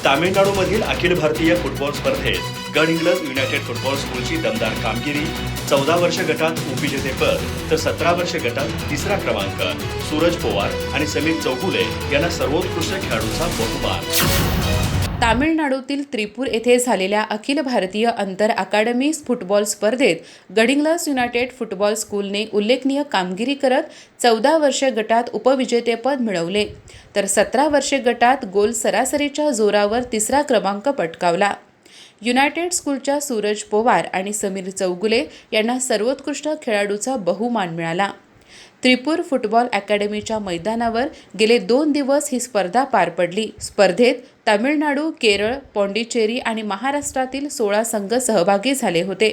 तामिळनाडूमधील Akhil Bharatiya football स्पर्धेत Gadhinglaj United football स्कूलची दमदार कामगिरी. 14 वर्ष गटात उपविजेतेपद तर 17 वर्ष गटात तिसरा क्रमांक. सूरज पवार आणि समीर चौगुले यांना सर्वोत्कृष्ट खेळाडूचा बहुमान. तामिळनाडूतील त्रिपूर येथे झालेल्या अखिल भारतीय आंतर अकादमी फुटबॉल स्पर्धेत गडहिंग्लज युनायटेड फुटबॉल स्कूलने उल्लेखनीय कामगिरी करत 14 वर्षे गटात उपविजेतेपद मिळवले तर 17 वर्षे गटात गोल सरासरीच्या जोरावर तिसरा क्रमांक पटकावला. युनायटेड स्कूलच्या सूरज पवार आणि समीर चौगुले यांना सर्वोत्कृष्ट खेळाडूचा बहुमान मिळाला. त्रिपूर फुटबॉल अकॅडमीच्या मैदानावर गेले 2 दिवस ही स्पर्धा पार पडली. स्पर्धेत तामिळनाडू, केरळ, पाँडिचेरी आणि महाराष्ट्रातील 16 संघ सहभागी झाले होते.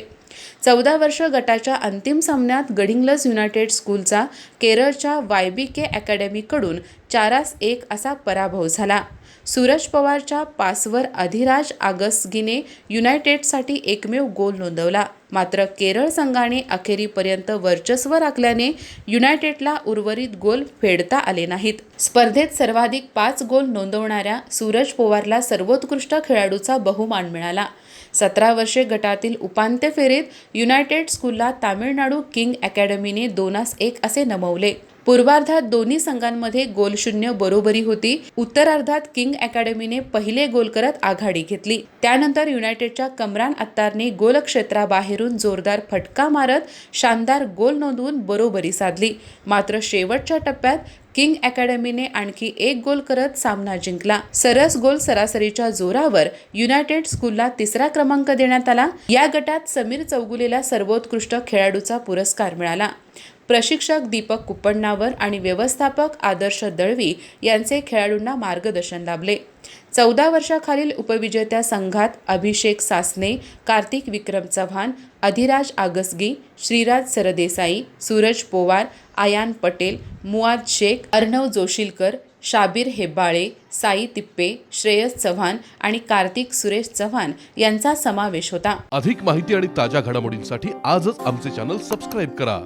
14 वर्ष गटाच्या अंतिम सामन्यात गडहिंग्लज युनायटेड स्कूलचा केरळच्या YBK अकॅडमीकडून 4-1 असा पराभव झाला. सूरज पवारच्या पासवर अधिराज आगसगीने युनायटेडसाठी एकमेव गोल नोंदवला. मात्र केरळ संघाने अखेरीपर्यंत वर्चस्व राखल्याने युनायटेडला उर्वरित गोल फेडता आले नाहीत. स्पर्धेत सर्वाधिक 5 गोल नोंदवणाऱ्या सूरज पवारला सर्वोत्कृष्ट खेळाडूचा बहुमान मिळाला. 17 वर्षे गटातील उपांत्य फेरीत युनायटेड स्कूलला तामिळनाडू किंग अकॅडमीने 2-1 असे नमवले. पूर्वार्धात दोन्ही संघांमध्ये गोलशून्य बरोबरी होती. उत्तरार्धात किंग अकॅडमीने पहिले गोल करत आघाडी घेतली. त्यानंतर युनायटेडच्या कमरान अत्तारने गोलक्षेत्राबाहेरून जोरदार फटका मारत शानदार गोल नोंदवून बरोबरी साधली. मात्र शेवटच्या टप्प्यात किंग अकॅडमीने आणखी 1 गोल करत सामना जिंकला. सरस गोल सरासरीच्या जोरावर युनायटेड स्कूलला तिसरा क्रमांक देण्यात आला. या गटात समीर चौगुलेला सर्वोत्कृष्ट खेळाडूचा पुरस्कार मिळाला. प्रशिक्षक दीपक कुप्पण्णावर आणि व्यवस्थापक आदर्श दळवी यांचे खेळाडूंना मार्गदर्शन लाभले. 14 वर्षाखालील उपविजेत्या संघात अभिषेक सासने, कार्तिक विक्रम चव्हाण, अधिराज आगसगी, श्रीराज सरदेसाई, सूरज पवार, आयान पटेल, मुआद शेख, अर्णव जोशीलकर, शाबीर हेब्बाळे, साई तिप्पे, श्रेयस चव्हाण आणि कार्तिक सुरेश चव्हाण यांचा समावेश होता. अधिक माहिती आणि ताज्या घडामोडींसाठी आजच आमचे चॅनल सबस्क्राईब करा.